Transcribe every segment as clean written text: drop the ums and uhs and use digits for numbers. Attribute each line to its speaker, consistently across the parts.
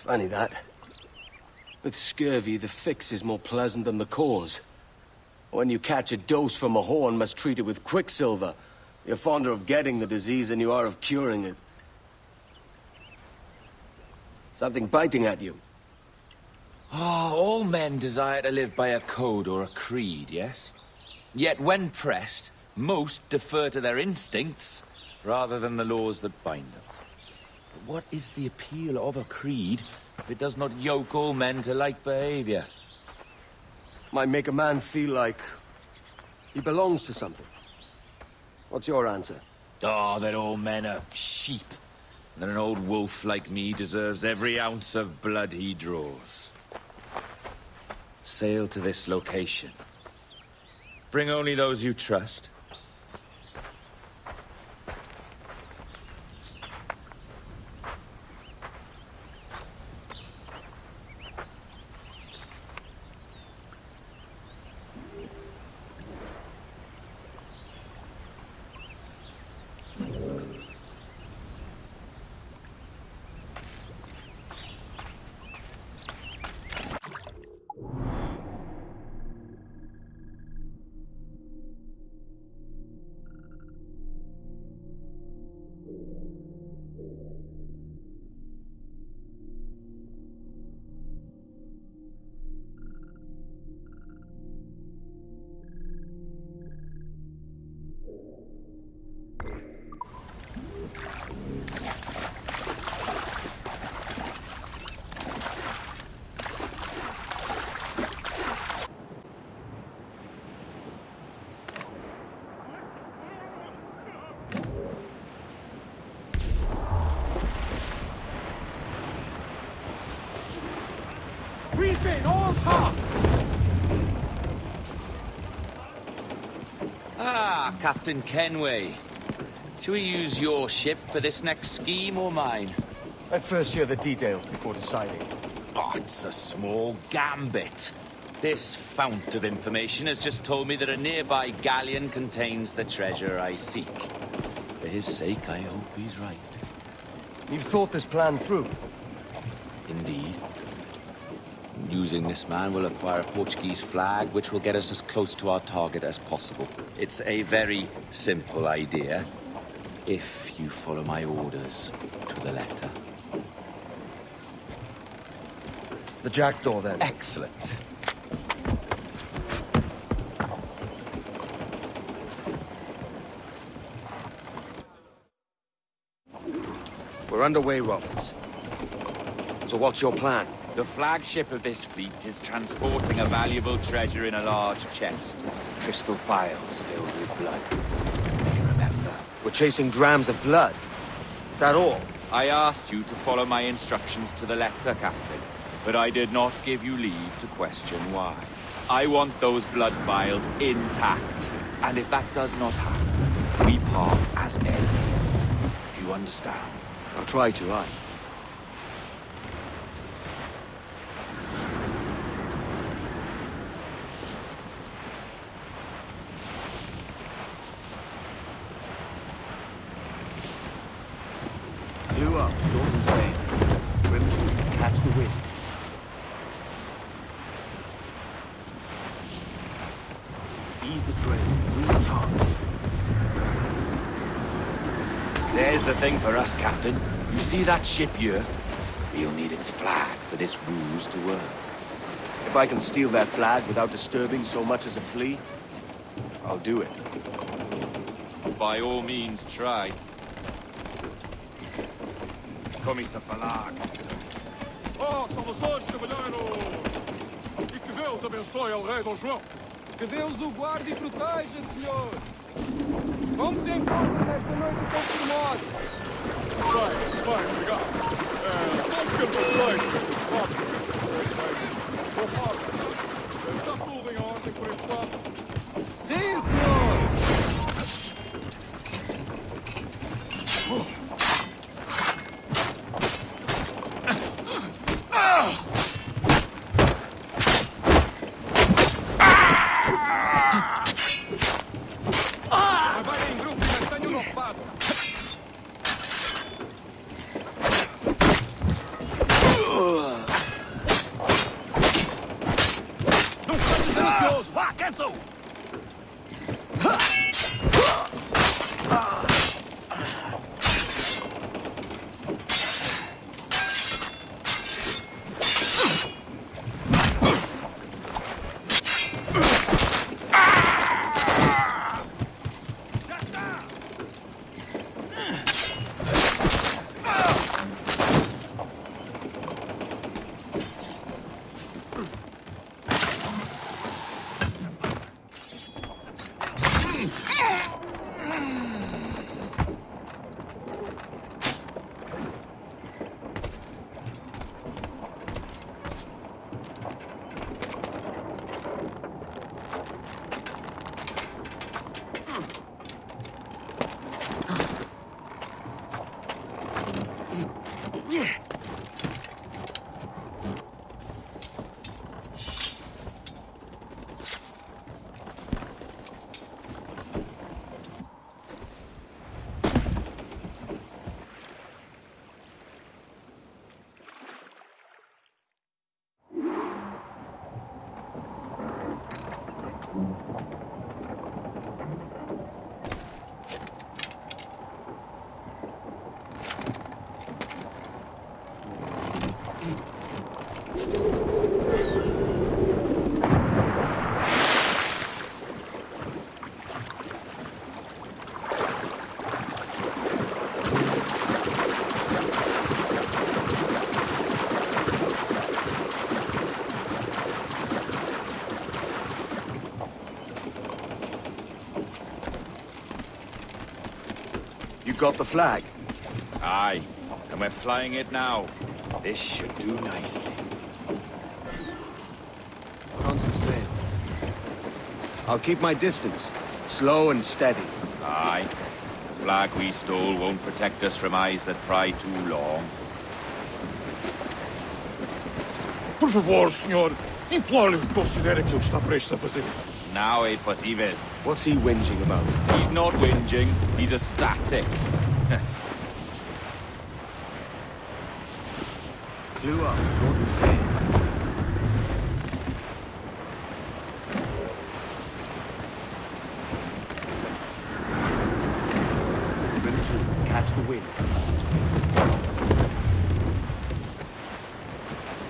Speaker 1: Funny that. With scurvy, the fix is more pleasant than the cause. When you catch a dose from a horn, must treat it with quicksilver. You're fonder of getting the disease than you are of curing it. Something biting at you.
Speaker 2: Ah, all men desire to live by a code or a creed, yes? Yet when pressed, most defer to their instincts rather than the laws that bind them. But what is the appeal of a creed if it does not yoke all men to like behavior?
Speaker 1: Might make a man feel like he belongs to something. What's your answer?
Speaker 2: Oh, that all men are sheep. And that an old wolf like me deserves every ounce of blood he draws. Sail to this location. Bring only those you trust.
Speaker 3: Briefing, all talk!
Speaker 2: Ah, Captain Kenway. Shall we use your ship for this next scheme or mine?
Speaker 1: I'd first hear the details before deciding.
Speaker 2: Oh, it's a small gambit. This fount of information has just told me that a nearby galleon contains the treasure I seek. For his sake, I hope he's right.
Speaker 1: You've thought this plan through?
Speaker 2: Indeed. Using this man, we'll acquire a Portuguese flag, which will get us as close to our target as possible. It's a very simple idea, if you follow my orders to the letter.
Speaker 1: The jackdaw, then.
Speaker 2: Excellent.
Speaker 1: We're underway, Roberts. So what's your plan?
Speaker 2: The flagship of this fleet is transporting a valuable treasure in a large chest. Crystal files filled with blood. May you remember.
Speaker 1: We're chasing drams of blood. Is that all?
Speaker 2: I asked you to follow my instructions to the letter, Captain, but I did not give you leave to question why. I want those blood vials intact, and if that does not happen, we part as enemies. Do you understand?
Speaker 1: I'll try to, aye. Clew up, short and sail. Trim to, catch the wind. Ease the train, move the tops.
Speaker 2: There's the thing for us, Captain. You see that ship here? We'll need its flag for this ruse to work.
Speaker 1: If I can steal that flag without disturbing so much as a flea, I'll do it.
Speaker 2: By all means, try. Come sa flag.
Speaker 3: Oh, saudações, cavalheiro! E que Deus abençoe ao rei Dom João. Que Deus o guarde e proteja, senhor. Vamos se encontrar nesta noite tão formosa. Vai, obrigado. Só um pequeno passeio. Está tudo em ordem por enquanto. Sim, senhor! Vai em grupo e tenho notado.
Speaker 2: vessel!
Speaker 1: Got the flag?
Speaker 2: Aye, and we're flying it now. This should do nicely.
Speaker 1: Put on some sail. I'll keep my distance, slow and steady.
Speaker 2: Aye, the flag we stole won't protect us from eyes that pry too long.
Speaker 3: Por favor, senhor. Imploro-lhe que considere aquilo que está prestes a fazer.
Speaker 2: Now é possível.
Speaker 1: What's he whinging about?
Speaker 2: He's not whinging, he's ecstatic.
Speaker 1: Clue up, short and sail. Trim to, catch the wind.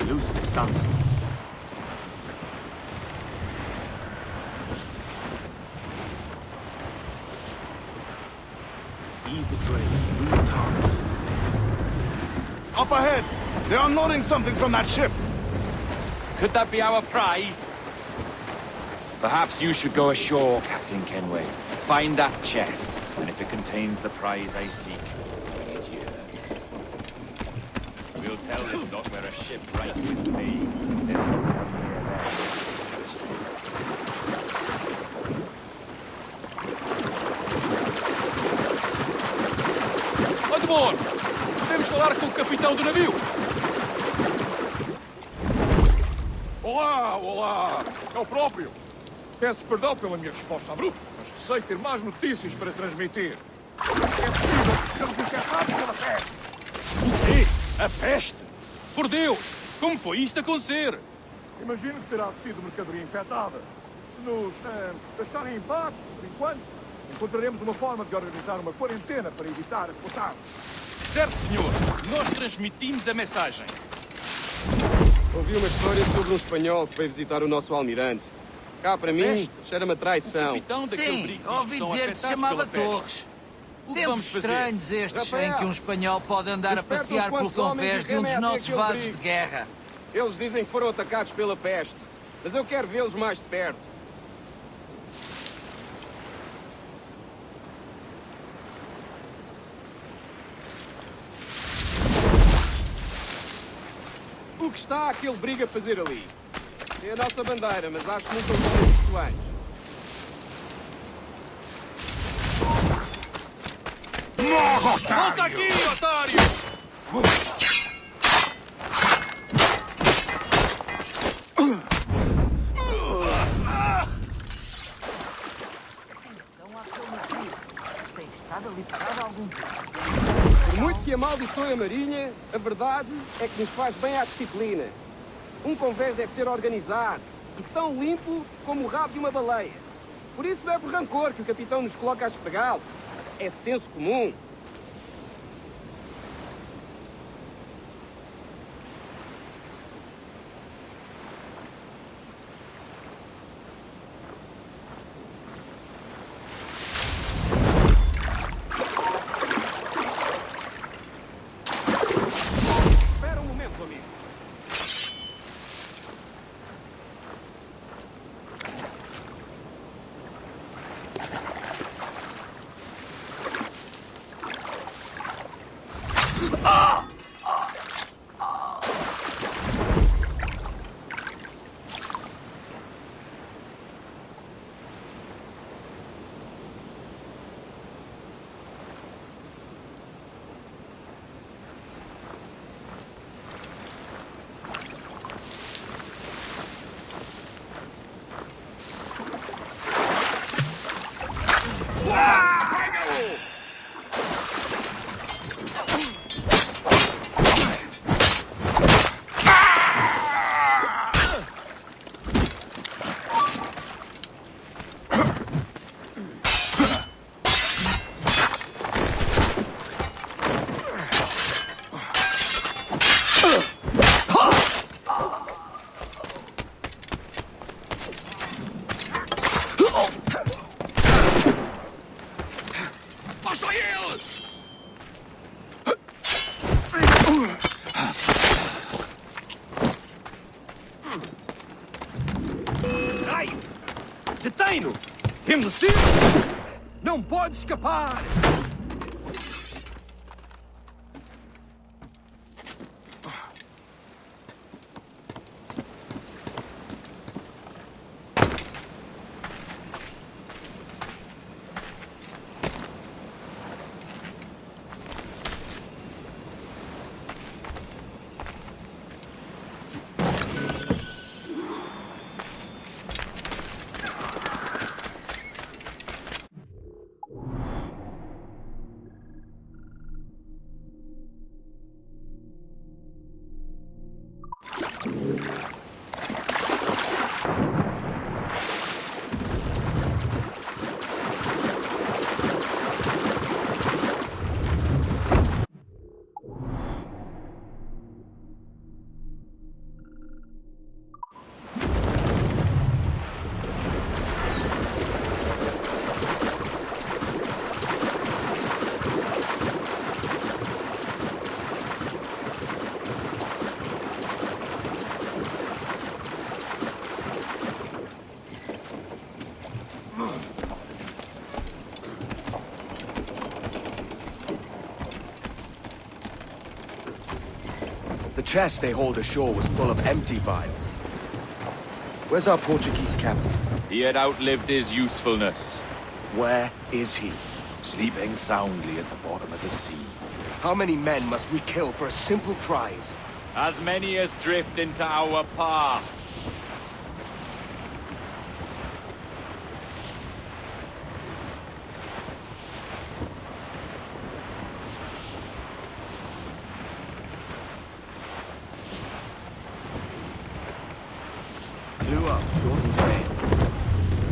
Speaker 1: Loosen the stunsails. Ease the train, move targets.
Speaker 4: Up ahead! They are unloading something from that ship!
Speaker 2: Could that be our prize? Perhaps you should go ashore, Captain Kenway. Find that chest, and if it contains the prize I seek, bring it here. We'll tell this lot we're a ship right with me.
Speaker 3: Admor! Podemos falar com o capitão do navio? Olá, olá! É o próprio. Peço perdão pela minha resposta abrupta, mas receio ter mais notícias para transmitir. É possível que sejamos infectados pela peste. O quê? A peste? Por Deus! Como foi isto acontecer? Imagino que terá sido mercadoria infectada. Se nos deixarem em paz, por enquanto, encontraremos uma forma de organizar uma quarentena para evitar a contato. Certo, senhor. Nós transmitimos a mensagem.
Speaker 5: Ouvi uma história sobre um espanhol que veio visitar o nosso almirante. Cá, para mim, cheira-me a traição.
Speaker 6: Sim, ouvi dizer que se chamava Torres. Tempos estranhos estes em que um espanhol pode andar a passear pelo convés de um dos nossos vasos de guerra.
Speaker 5: Eles dizem que foram atacados pela peste, mas eu quero vê-los mais de perto. O que está aquele briga a fazer ali? É a nossa bandeira, mas acho que nunca ouvi isto antes.
Speaker 3: Volta aqui, otário!
Speaker 5: Por muito que amaldiçoe a Marinha, a verdade é que nos faz bem à disciplina. Um convés deve ser organizado, e tão limpo como o rabo de uma baleia. Por isso não é por rancor que o capitão nos coloca a esfregá-lo. É senso comum. Espera um momento, amigo. Detém-no! Envelhecido! Não pode escapar!
Speaker 1: The chest they hauled ashore was full of empty vials. Where's our Portuguese captain?
Speaker 2: He had outlived his usefulness,
Speaker 1: Where is he?
Speaker 2: sleeping soundly at the bottom of the sea.
Speaker 1: How many men must we kill for a simple prize?
Speaker 2: As many as drift into our path.
Speaker 1: Flew up, shortened sail.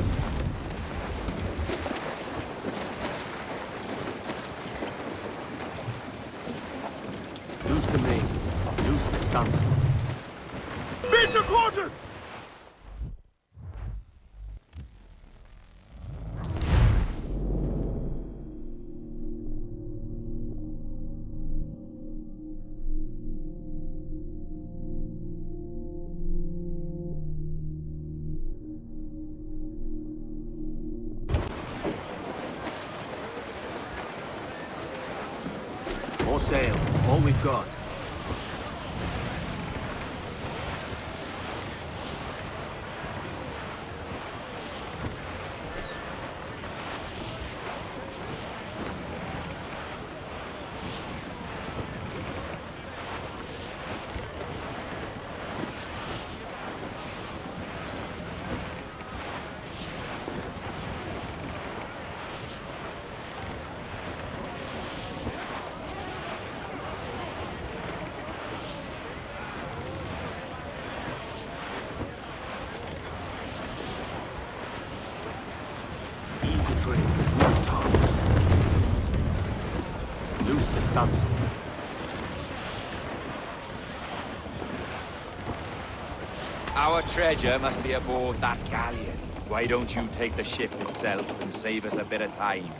Speaker 1: Loose the mains, loose the stunsails.
Speaker 4: Beat your quarters!
Speaker 1: More sail, all we've got. trim, rooftops. Loose the stunsails.
Speaker 2: Our treasure must be aboard that galleon. Why don't you take the ship itself and save us a bit of time?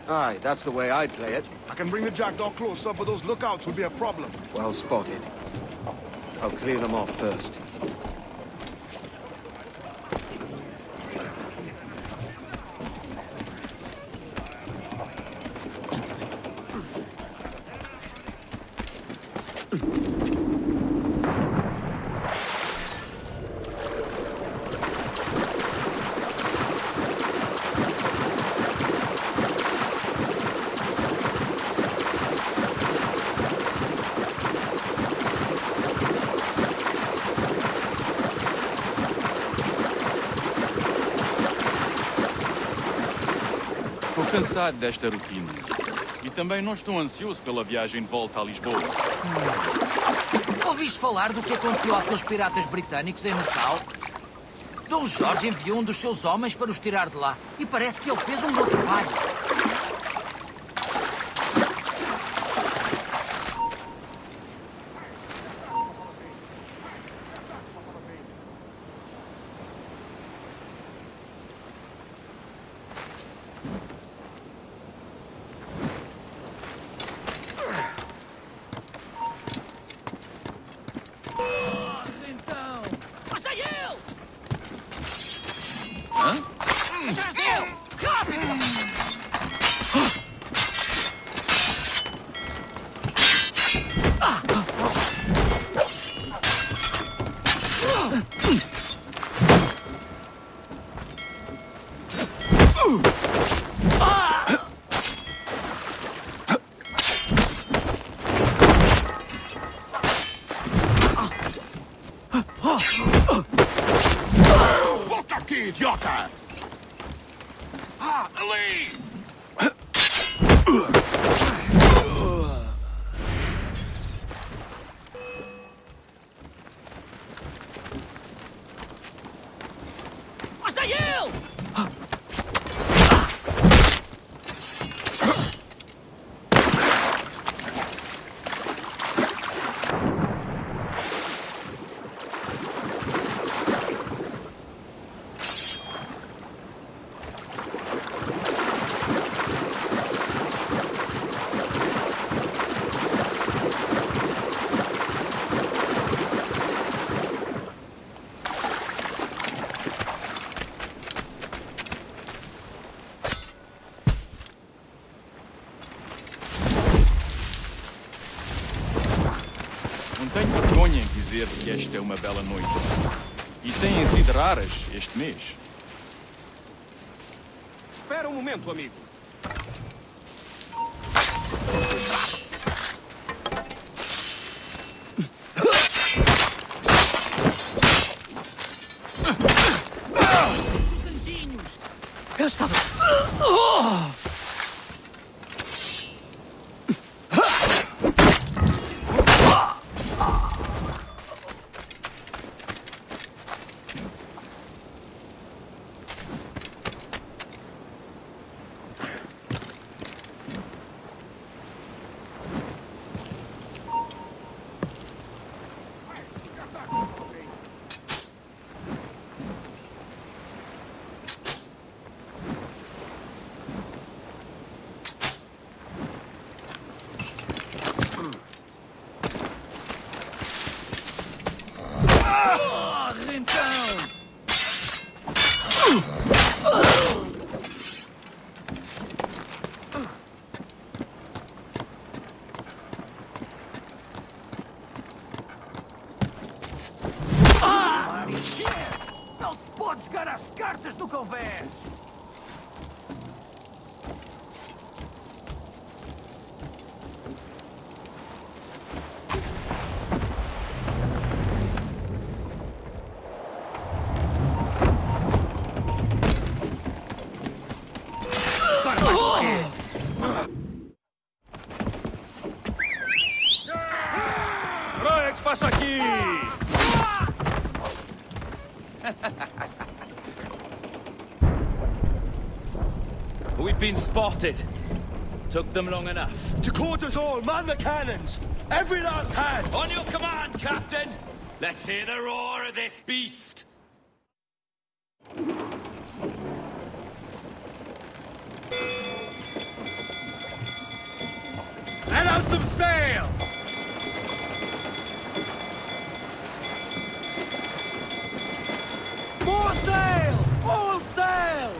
Speaker 1: Aye, that's the way I'd play it.
Speaker 4: I can bring the jackdaw closer, but those lookouts will be a problem.
Speaker 1: Well spotted. I'll clear them off first.
Speaker 3: Estou cansado desta rotina. E também não estou ansioso pela viagem de volta a Lisboa.
Speaker 6: Ouviste falar do que aconteceu àqueles piratas britânicos em Nassau? Dom Jorge enviou um dos seus homens para os tirar de lá. E parece que ele fez um bom trabalho.
Speaker 4: Volta aqui, idiota! Ah, ali!
Speaker 3: Não tenho vergonha em dizer que esta é uma bela noite. E têm sido raras este mês.
Speaker 5: Espera um momento, amigo.
Speaker 6: Eu estava...
Speaker 2: We've been spotted. Took them long enough.
Speaker 1: To quarters all, man the cannons! Every last hand!
Speaker 2: On your command, Captain! Let's hear the roar of this beast!
Speaker 1: Let out some sail! More sail! All sail!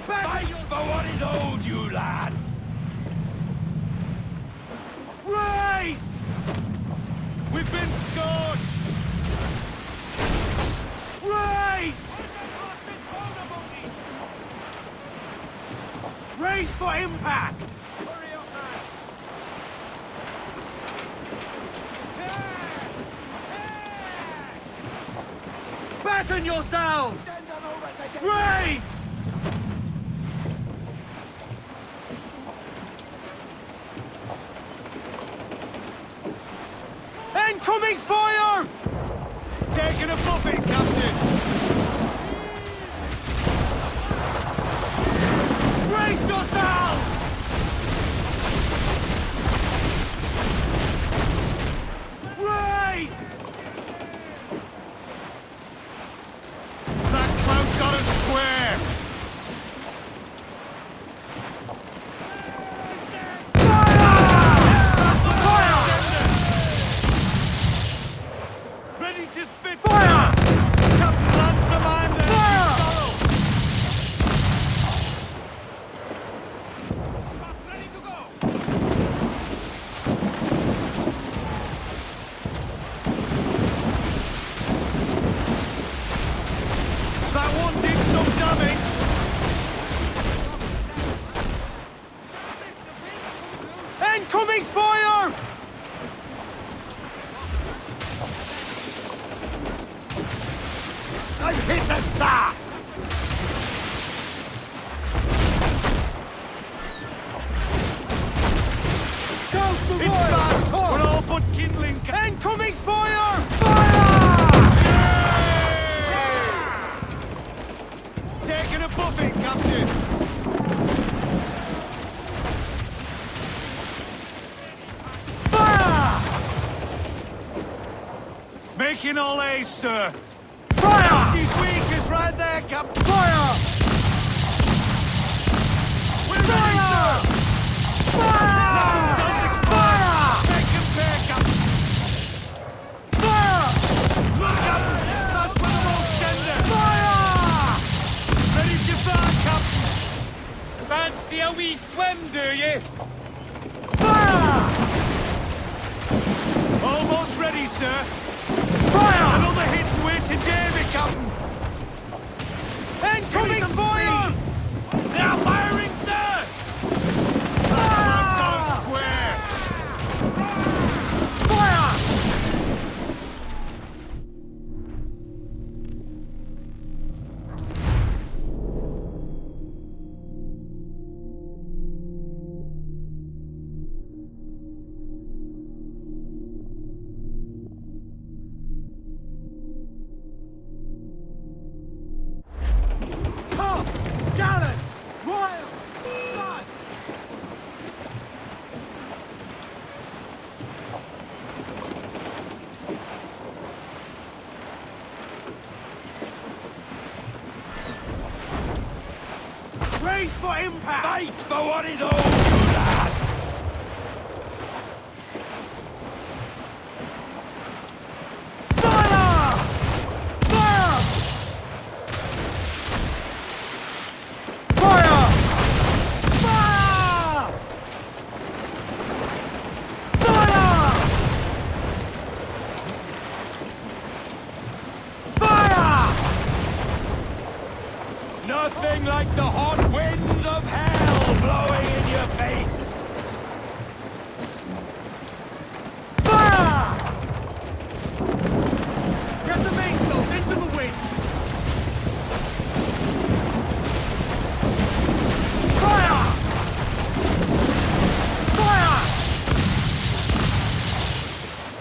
Speaker 2: Fight for what is owed you, lads!
Speaker 1: Brace! We've been scorched! Brace! Brace for impact! Hurry up, man! Batten yourselves! Brace! Incoming fire! Taking a buffet, Captain! Brace yourselves! Brace! That clown got us square! Ready to spit fire! Captain Lancerman! Fire! Ready to go! That one did some damage! Incoming fire! I've hit a star! Goes the royal! We're all but kindling! Incoming fire! Fire! Taking a buffet, Captain! Fire! Making all A's, sir! Fire! She's weak, is right there, Captain! Fire! We're ready, sir! Fire! Fire! Make him pay, Captain! Fire! Look, Captain! That's for the most tender! Fire! Ready to fire, Captain! Fancy a wee swim, do you? Fire! Almost ready, sir! Fire! Another hit and we're to Davy, Captain! Incoming fire! They are firing, sir! Fire! Square! Fire! Tops! Gallants! Royals! Blood! Brace for impact!
Speaker 2: Fight for what is owed you, lads!
Speaker 1: Fire! Fire! Fire! Fire! Fire! Fire!
Speaker 2: Nothing like the hot winds of hell blowing in your face!
Speaker 1: Fire! Get the mainsails into the wind! Fire! Fire!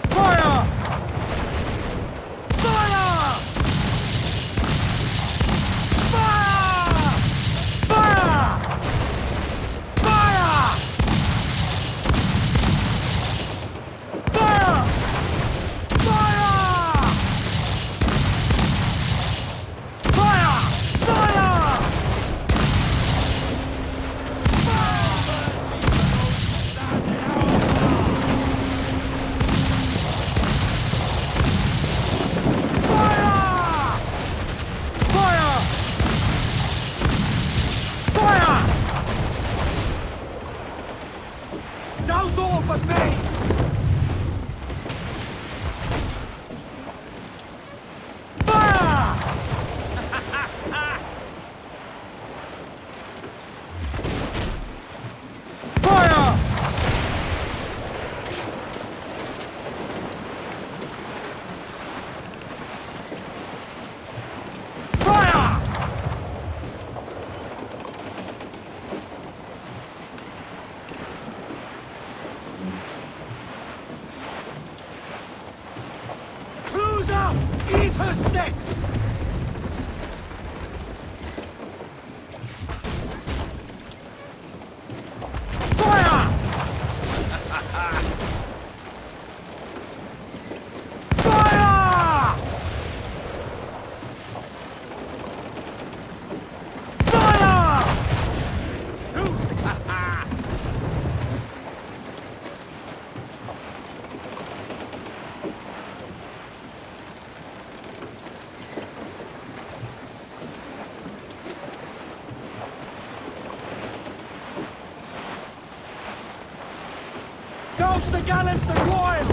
Speaker 1: Fire! Fire! Fire!
Speaker 6: Roast the gallants and royals!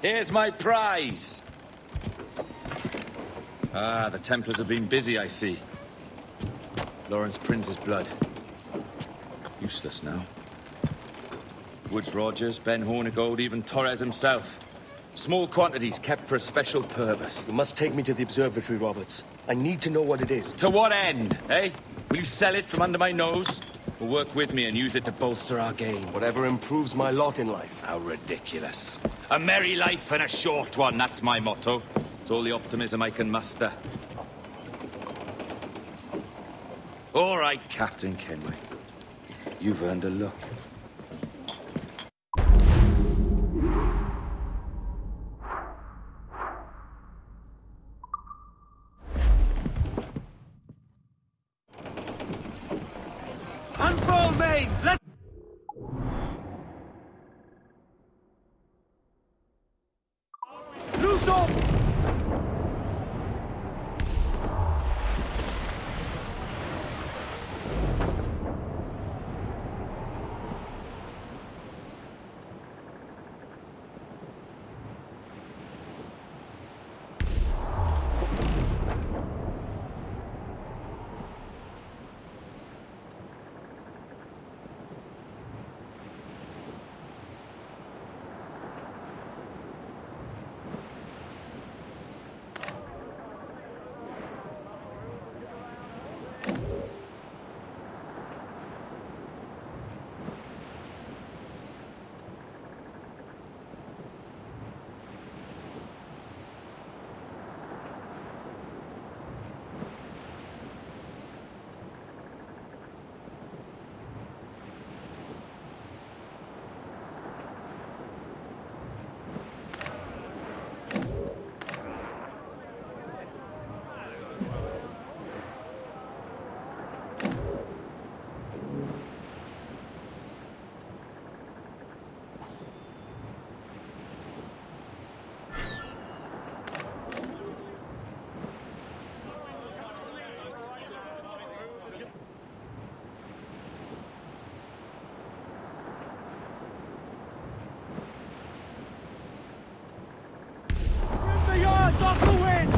Speaker 2: Here's my prize! Ah, the Templars have been busy, I see. Lawrence Prince's blood. Useless now. Woods Rogers, Ben Hornigold, even Torres himself. Small quantities kept for a special purpose.
Speaker 1: You must take me to the observatory, Roberts. I need to know what it is.
Speaker 2: To what end, eh? Will you sell it from under my nose? Or work with me and use it to bolster our game?
Speaker 1: Whatever improves my lot in life.
Speaker 2: How ridiculous. A merry life and a short one, that's my motto. It's all the optimism I can muster. All right, Captain Kenway. You've earned a look.
Speaker 6: Unfurl mains! Let... Loose up! The yards off the wind!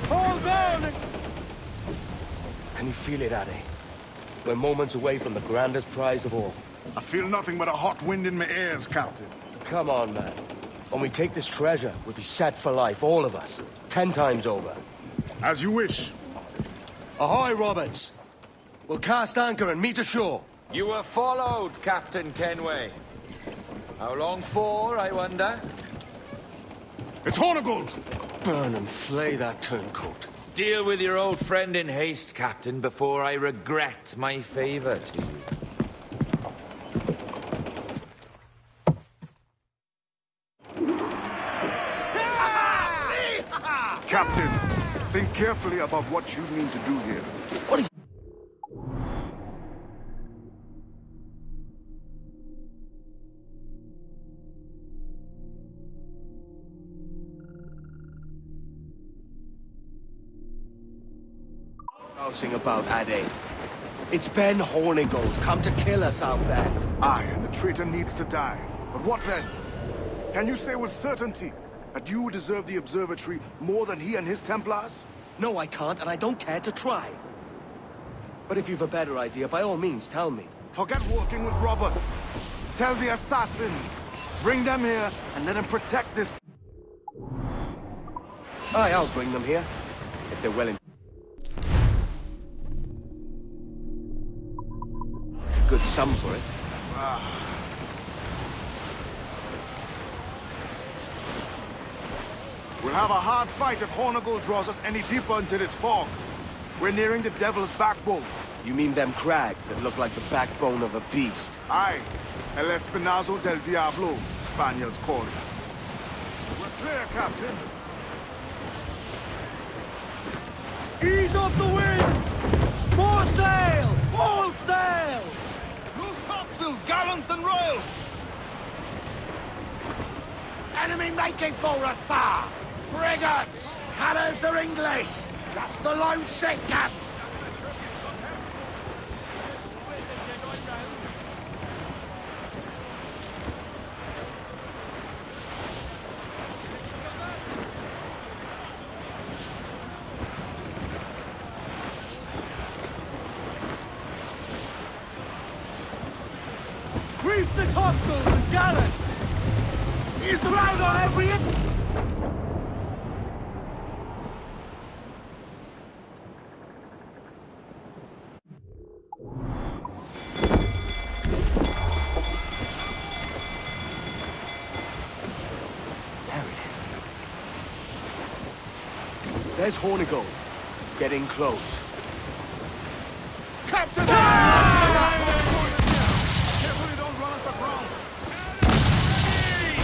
Speaker 6: Hold on!
Speaker 1: Can you feel it, Addy? We're moments away from the grandest prize of all.
Speaker 4: I feel nothing but a hot wind in my ears, Captain.
Speaker 1: Come on, man. When we take this treasure, we'll be set for life, all of us. 10 times over.
Speaker 4: As you wish.
Speaker 1: Ahoy, Roberts! We'll cast anchor and meet ashore.
Speaker 2: You were followed, Captain Kenway. How long for, I wonder?
Speaker 4: It's Hornigold!
Speaker 1: Burn and flay that turncoat.
Speaker 2: Deal with your old friend in haste, Captain, before I regret my favor to you.
Speaker 4: Captain, think carefully about what you mean to do here.
Speaker 1: What are you... grousing about, Addy? It's Ben Hornigold, come to kill us out there.
Speaker 4: Aye, and the traitor needs to die. But what then? Can you say with certainty that you deserve the observatory more than he and his Templars?
Speaker 1: No, I can't, and I don't care to try. But if you've a better idea, by all means, tell me.
Speaker 4: Forget working with Roberts. Tell the assassins. Bring them here and let them protect this...
Speaker 1: Aye, I'll bring them here, if they're willing. Good sum for it.
Speaker 4: We'll have a hard fight if Hornigold draws us any deeper into this fog. We're nearing the Devil's Backbone.
Speaker 1: You mean them crags that look like the backbone of a beast?
Speaker 4: Aye, El Espinazo del Diablo, Spaniards call it. We're clear, Captain.
Speaker 6: Ease off the wind! More sail! All sail!
Speaker 4: Loose topsails, gallants and royals!
Speaker 7: Enemy making for us, sir! Frigates! Colours are English! Just the lone ship, Cap! the topsails and gallants! He's the right on every...
Speaker 1: There's Hornigold. Getting close.
Speaker 4: Captain! Careful you don't run us aground.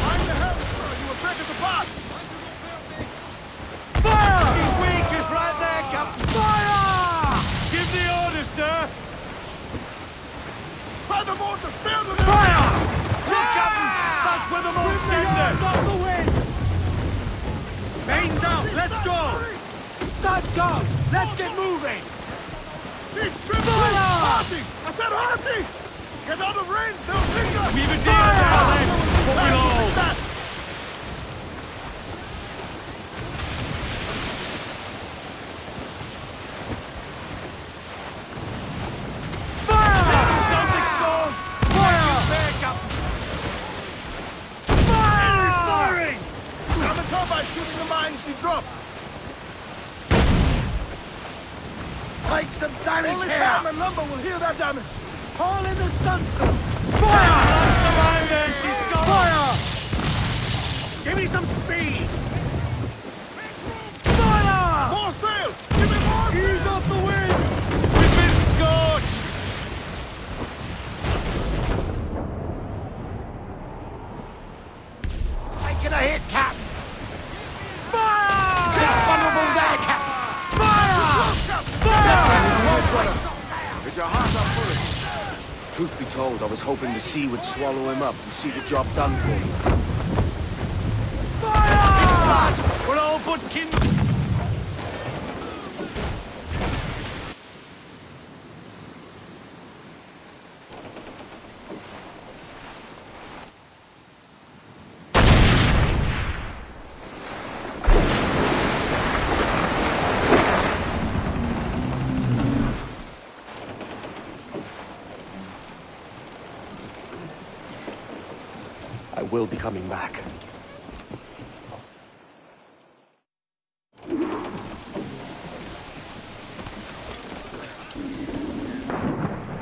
Speaker 4: I'm the helm, sir. You were break us apart.
Speaker 7: Fire! He's weak, he's right there, Captain. Fire! Give the order, sir.
Speaker 4: Try the mortar, stay under them.
Speaker 7: Fire!
Speaker 4: Look, Captain. That's where the most
Speaker 7: Yards off the wind! Mains out, let's go! Studs up, let's get moving!
Speaker 4: Siege triple! Harty! I said Harty! Get out of range, they'll pick us!
Speaker 7: We've a deal now then, but we'll hold. Fire!
Speaker 4: Guns exposed!
Speaker 7: Fire!
Speaker 4: There, Captain!
Speaker 7: Fire! Firing!
Speaker 4: I'm at her by shooting the mines he drops!
Speaker 7: Take some damage
Speaker 4: Only
Speaker 7: here!
Speaker 4: time and lumber will heal that damage!
Speaker 7: Haul in the stunsail! Fire! She's gone! Fire! Give me some speed! Fire!
Speaker 4: More sail! Give me more sail!
Speaker 7: Ease off the wind!
Speaker 4: We've been scorched!
Speaker 7: Taking a hit, Cap! Fire! It's vulnerable there, Cap! Fire!
Speaker 4: Is your heart up for it?
Speaker 1: Truth be told, I was hoping the sea would swallow him up and see the job done for me.
Speaker 7: Fire! We're all but kin...
Speaker 1: I will be coming back.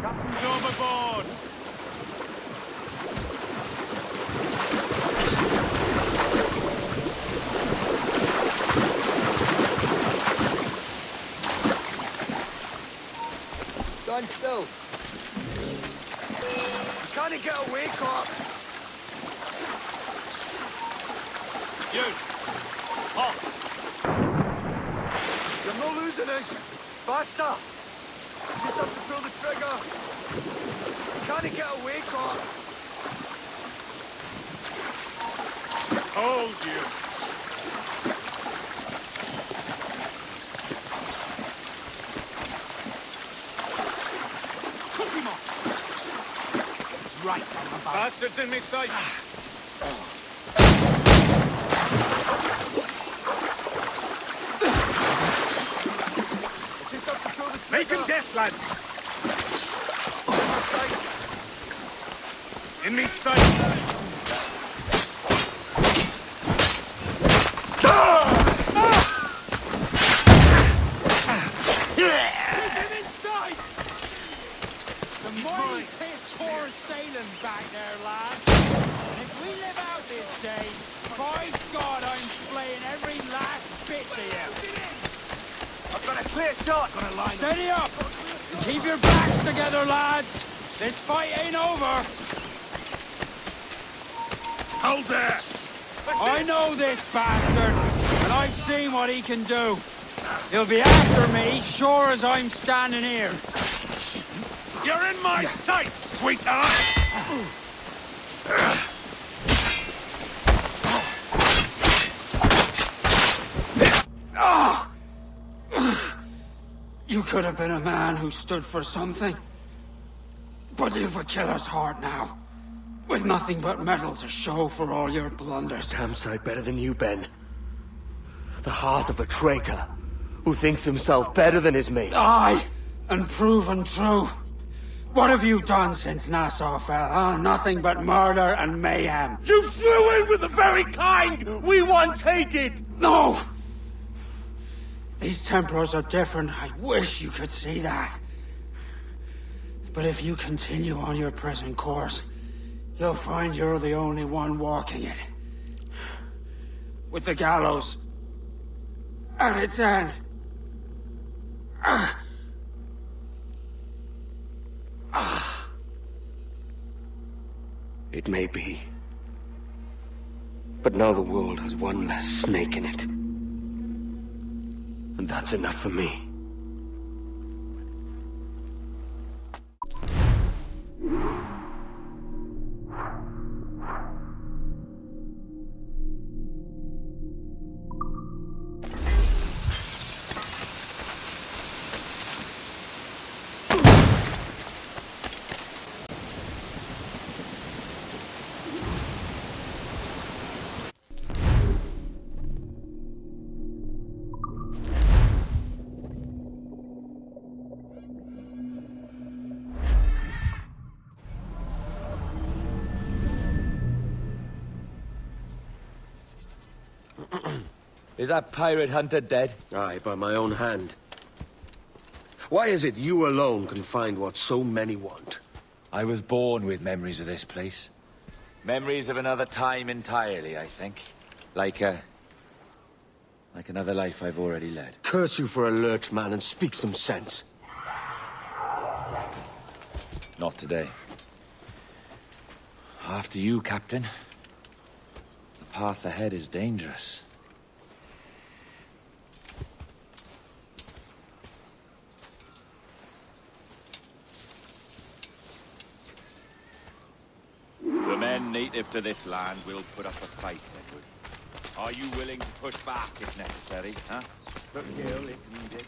Speaker 7: Captain's overboard!
Speaker 4: Stand still. You can't get away, Corp.
Speaker 7: You! Halt!
Speaker 4: You're not losing us. Faster. You just have to pull the trigger. You can't get away, Corp.
Speaker 7: Hold you! Cut him off! It's right on the back. Bastards in me sight!
Speaker 4: Just have to pull the trigger.
Speaker 7: Make him guess, lads! In me sight!
Speaker 8: Back there, lad. And if we live out this day, by God, I'm splaying every last bit to you.
Speaker 4: I've got a clear shot.
Speaker 8: Steady up! And keep your backs together, lads. This fight ain't over.
Speaker 7: Hold there!
Speaker 8: I know this bastard, and I've seen what he can do. He'll be after me, sure as I'm standing here.
Speaker 7: You're in my sight, sweetheart!
Speaker 8: You could have been a man who stood for something. But you've a killer's heart now. With nothing but metal to show for all your blunders.
Speaker 1: Damn sight better than you, Ben. The heart of a traitor who thinks himself better than his mates.
Speaker 8: Aye, and proven true. What have you done since Nassau fell, huh? Nothing but murder and mayhem.
Speaker 7: You threw in with the very kind we once hated!
Speaker 8: No! These Templars are different. I wish you could see that. But if you continue on your present course, you'll find you're the only one walking it. With the gallows at its end.
Speaker 1: It may be. But now the world has one less snake in it. And that's enough for me.
Speaker 2: Is that pirate hunter dead?
Speaker 1: Aye, by my own hand. Why is it you alone can find what so many want?
Speaker 2: I was born with memories of this place. Memories of another time entirely, I think. Like another life I've already led.
Speaker 1: Curse you for a lurch, man, and speak some sense.
Speaker 2: Not today. After you, Captain. The path ahead is dangerous.
Speaker 9: The men native to this land will put up a fight, Edward. Are you willing to push back if necessary, huh? To kill if needed.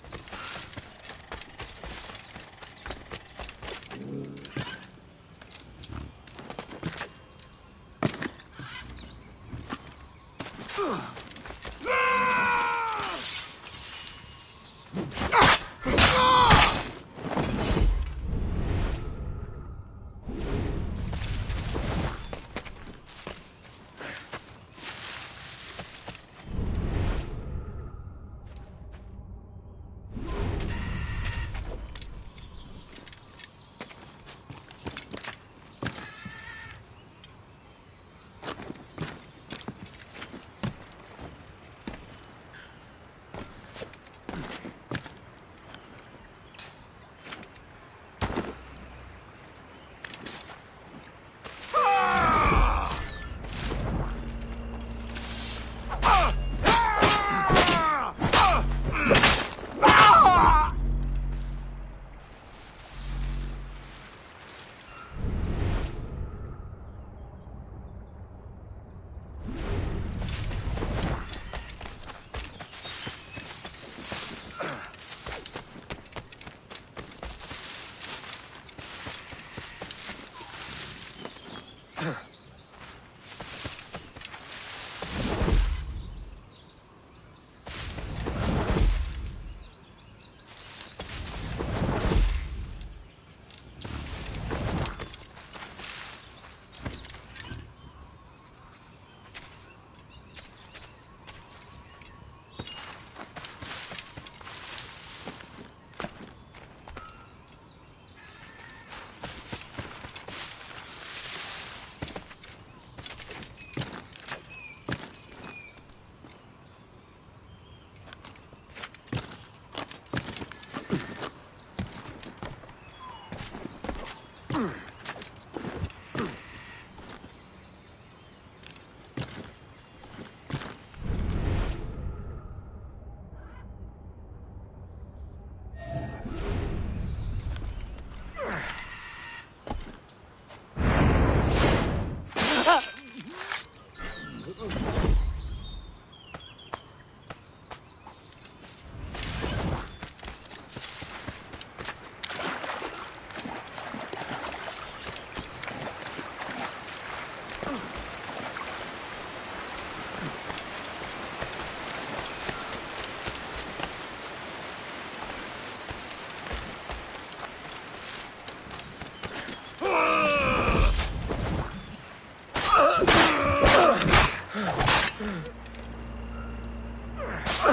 Speaker 9: This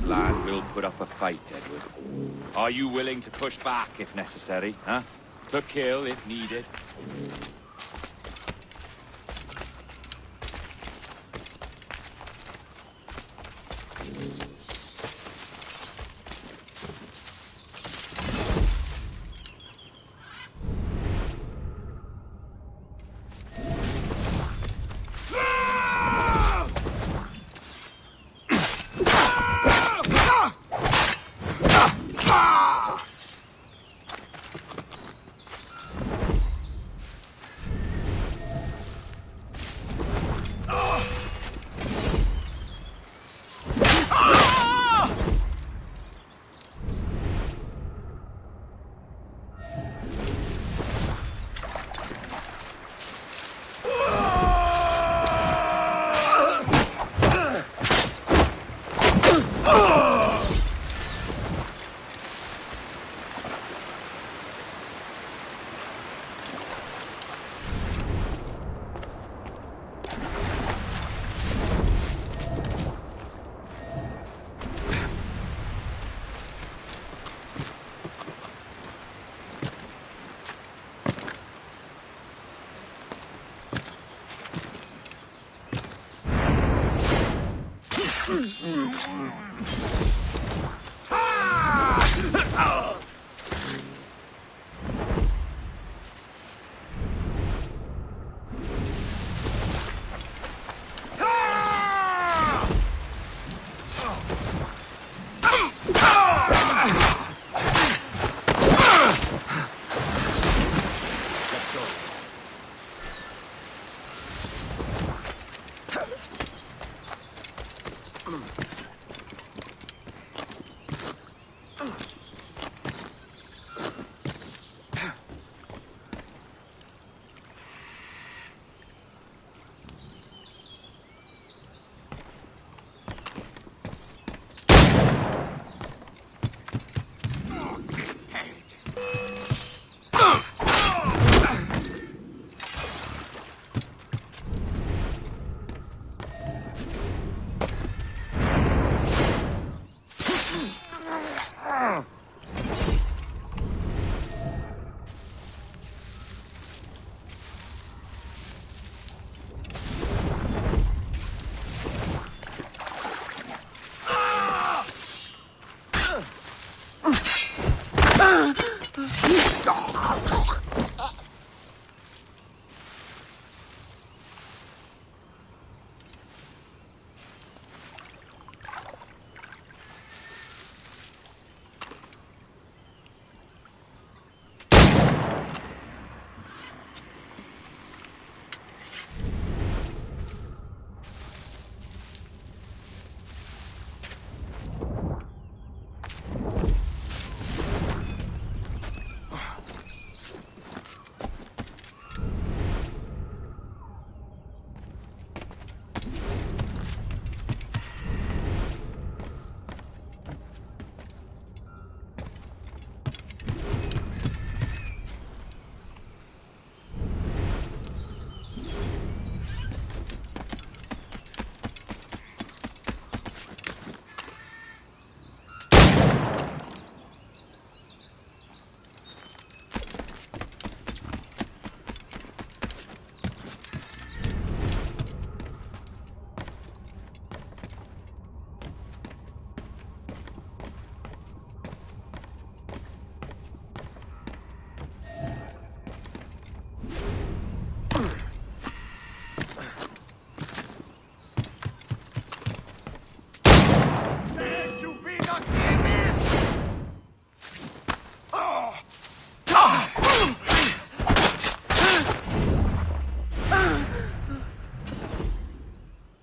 Speaker 9: land will put up a fight, Edward. Are you willing to push back if necessary, huh? To kill if needed?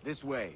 Speaker 1: This way.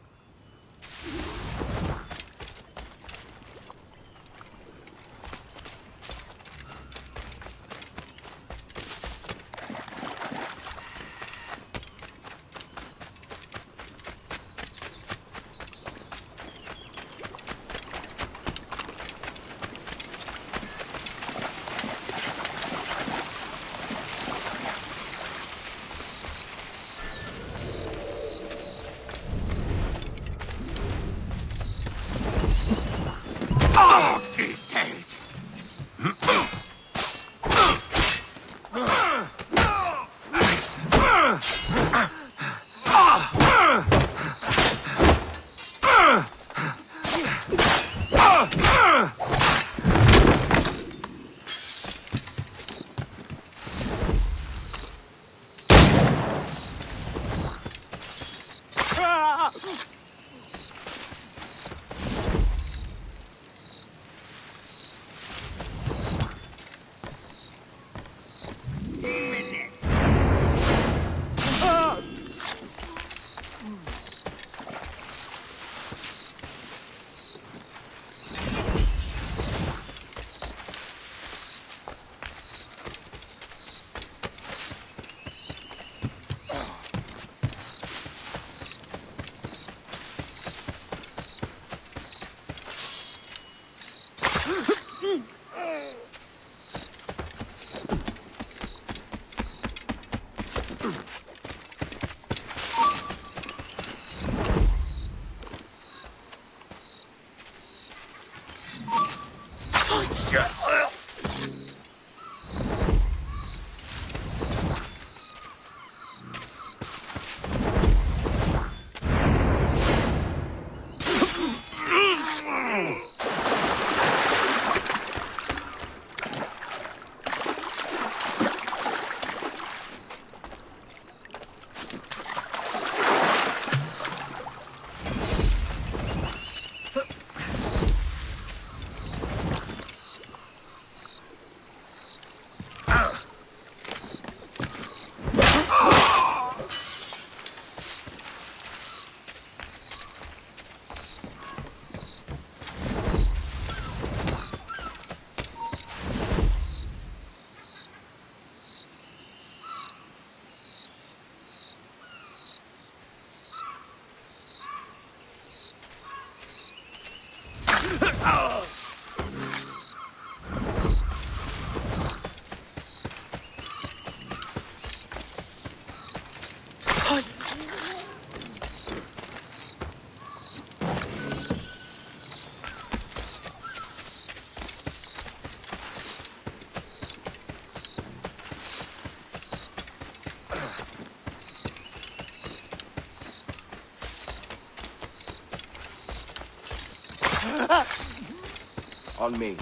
Speaker 1: On me.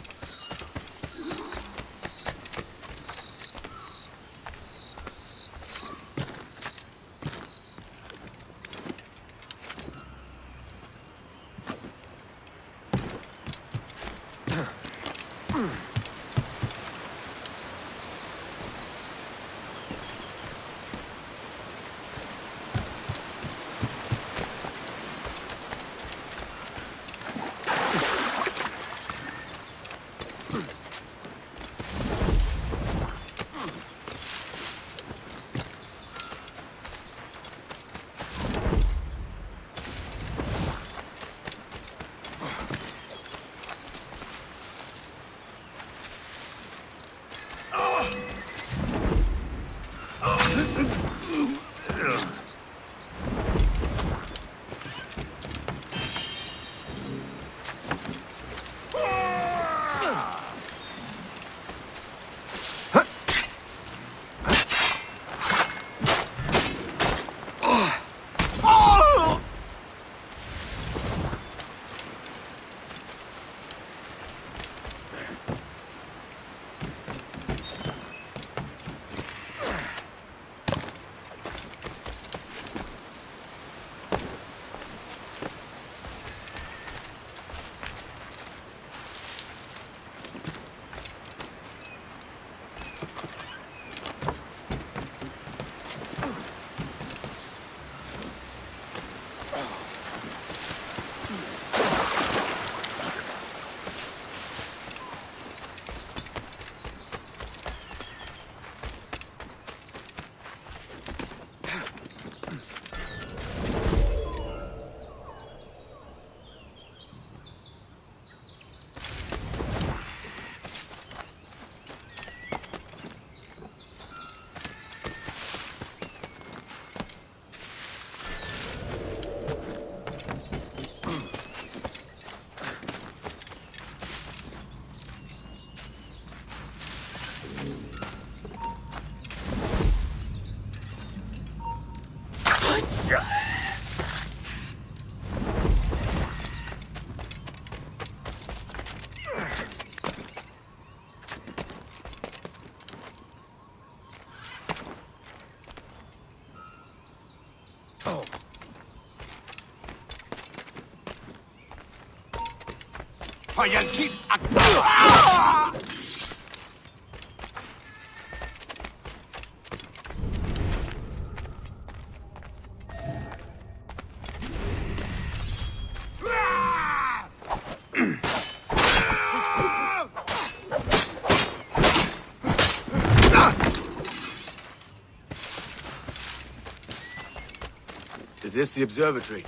Speaker 1: Is this the observatory?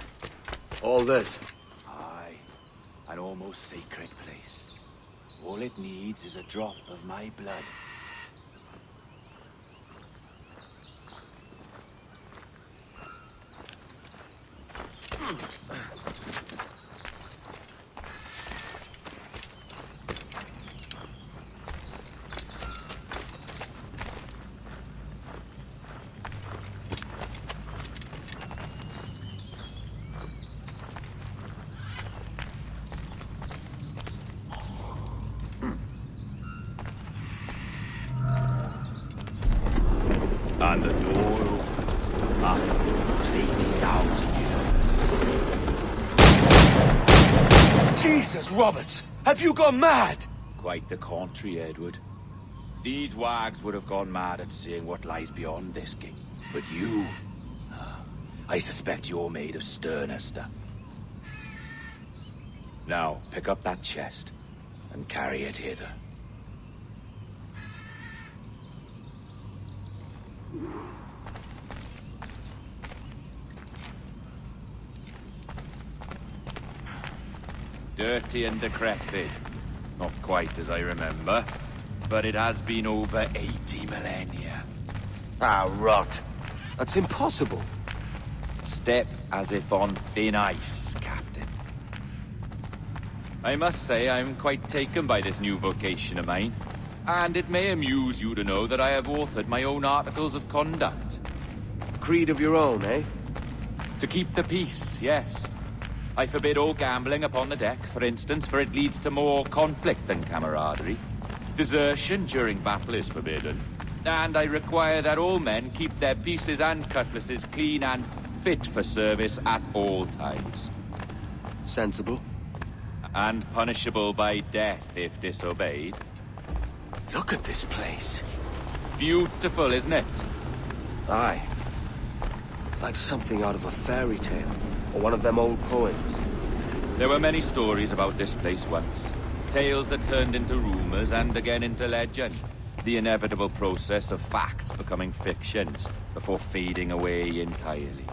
Speaker 1: All this?
Speaker 2: Aye. An almost sacred place. All it needs is a drop of my blood.
Speaker 9: And the door opens after almost 80,000 years.
Speaker 2: Jesus, Roberts! Have you gone mad?
Speaker 9: Quite the contrary, Edward. These wags would have gone mad at seeing what lies beyond this gate. But you... I suspect you're made of sterner stuff. Now, pick up that chest and carry it hither. Dirty and decrepit. Not quite as I remember, but it has been over 80 millennia.
Speaker 1: Ah, rot. That's impossible.
Speaker 9: Step as if on thin ice, Captain. I must say I'm quite taken by this new vocation of mine. And it may amuse you to know that I have authored my own articles of conduct.
Speaker 1: Creed of your own, eh?
Speaker 9: To keep the peace, yes. I forbid all gambling upon the deck, for instance, for it leads to more conflict than camaraderie. Desertion during battle is forbidden. And I require that all men keep their pieces and cutlasses clean and fit for service at all times.
Speaker 1: Sensible.
Speaker 9: And punishable by death if disobeyed.
Speaker 1: Look at this place.
Speaker 9: Beautiful, isn't it?
Speaker 1: Aye. It's like something out of a fairy tale, or one of them old poems.
Speaker 9: There were many stories about this place once. Tales that turned into rumors and again into legend. The inevitable process of facts becoming fictions before fading away entirely.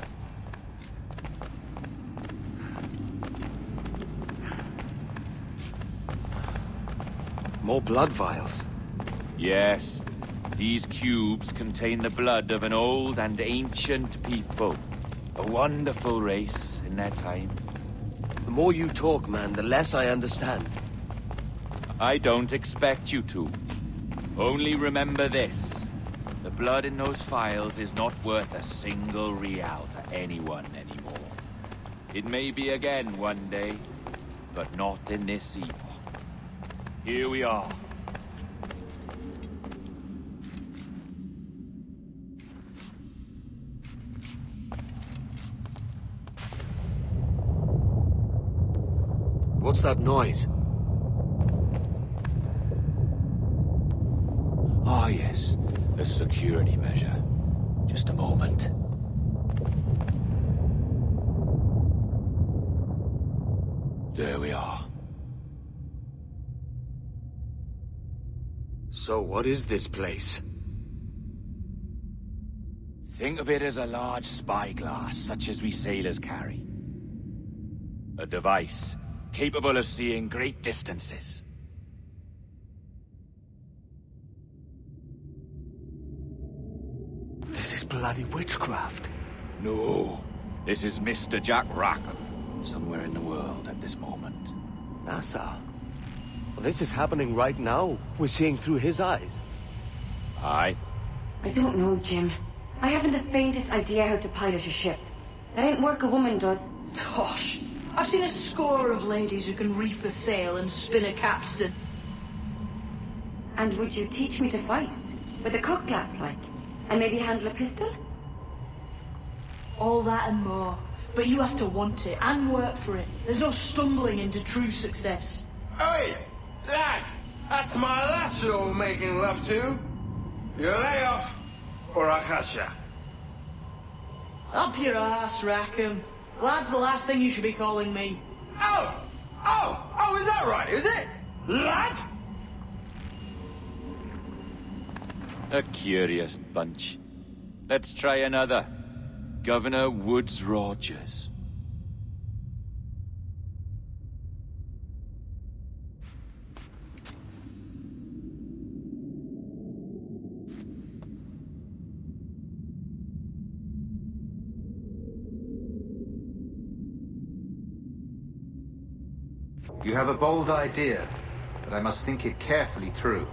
Speaker 1: More blood vials.
Speaker 9: Yes, these cubes contain the blood of an old and ancient people. A wonderful race in their time.
Speaker 1: The more you talk, man, the less I understand.
Speaker 9: I don't expect you to. Only remember this. The blood in those files is not worth a single real to anyone anymore. It may be again one day, but not in this epoch. Here we are.
Speaker 1: What's that noise?
Speaker 9: Ah, yes. A security measure. Just a moment. There we are.
Speaker 1: So what is this place?
Speaker 9: Think of it as a large spyglass, such as we sailors carry. A device capable of seeing great distances.
Speaker 1: This is bloody witchcraft.
Speaker 9: No, this is Mr. Jack Rackham, somewhere in the world at this moment.
Speaker 1: NASA. Well, this is happening right now. We're seeing through his eyes.
Speaker 9: Aye.
Speaker 10: I don't know, Jim. I haven't the faintest idea how to pilot a ship. That ain't work a woman does.
Speaker 11: Gosh, I've seen a score of ladies who can reef a sail and spin a capstan.
Speaker 10: And would you teach me to fight? With a cutlass, like? And maybe handle a pistol?
Speaker 11: All that and more. But you have to want it and work for it. There's no stumbling into true success.
Speaker 12: Hey, lad! That's my lass you're making love to. You lay off, or I'll catch ya.
Speaker 11: Up your ass, Rackham. Lad's the last thing you should be calling me.
Speaker 12: Oh, is that right, is it? Lad?
Speaker 9: A curious bunch. Let's try another. Governor Woods Rogers.
Speaker 13: You have a bold idea, but I must think it carefully through.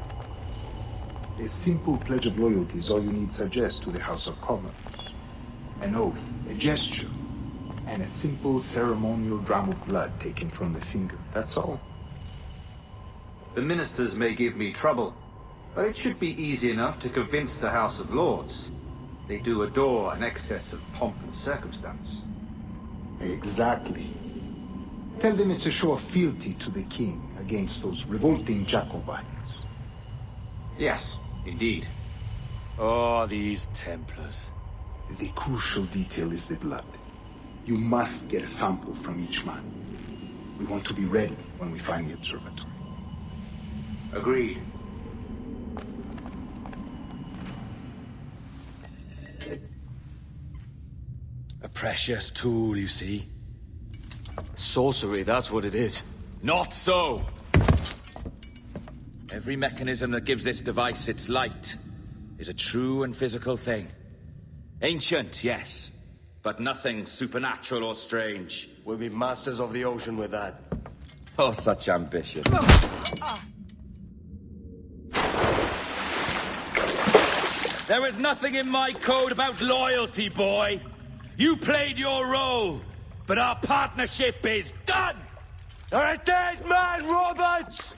Speaker 14: A simple pledge of loyalty is all you need suggest to the House of Commons. An oath, a gesture, and a simple ceremonial dram of blood taken from the finger. That's all.
Speaker 13: The ministers may give me trouble, but it should be easy enough to convince the House of Lords. They do adore an excess of pomp and circumstance.
Speaker 14: Exactly. Tell them it's a show of fealty to the king against those revolting Jacobites.
Speaker 13: Yes, indeed.
Speaker 9: Oh, these Templars.
Speaker 14: The crucial detail is the blood. You must get a sample from each man. We want to be ready when we find the observatory.
Speaker 13: Agreed.
Speaker 2: A precious tool, you see.
Speaker 1: Sorcery, that's what it is.
Speaker 2: Not so! Every mechanism that gives this device its light is a true and physical thing. Ancient, yes, but nothing supernatural or strange.
Speaker 1: We'll be masters of the ocean with that.
Speaker 2: Oh, such ambition. There is nothing in my code about loyalty, boy. You played your role, but our partnership is done!
Speaker 1: They're a dead man, Roberts!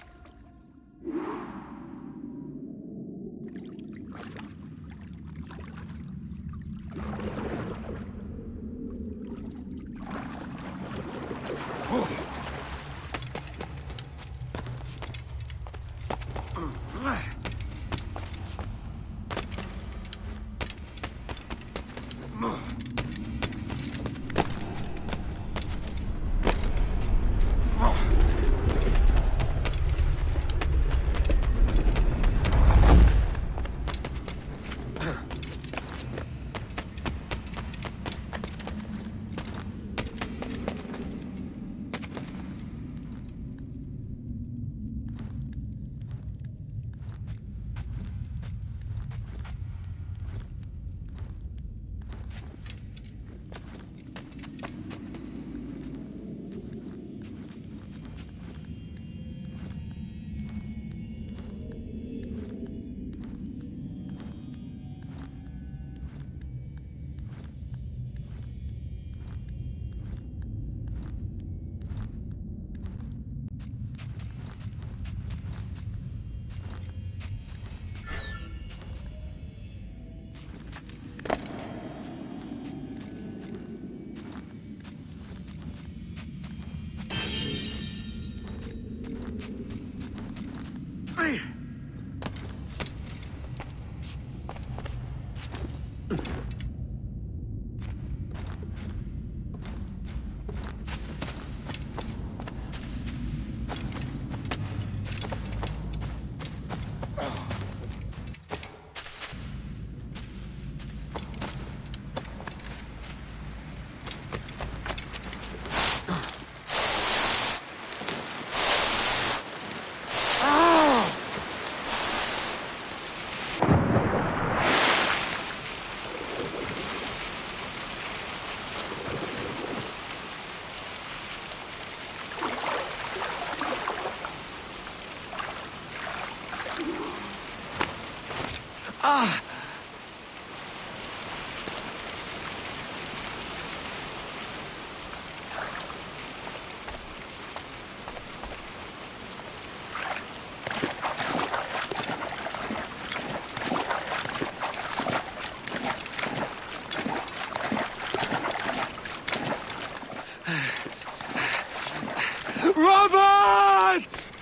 Speaker 1: Roberts!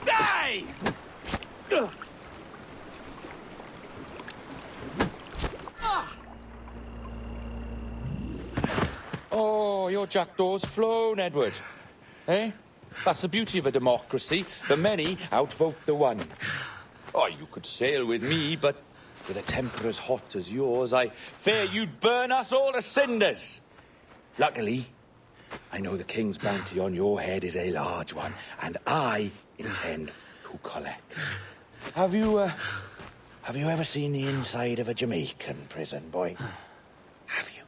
Speaker 2: Die! Oh, your jackdaw's flown, Edward. Eh? That's the beauty of a democracy. The many outvote the one. Oh, you could sail with me, but with a temper as hot as yours, I fear you'd burn us all to cinders. Luckily, I know the king's bounty on your head is a large one, and I intend to collect. Have you ever seen the inside of a Jamaican prison, boy? Have you?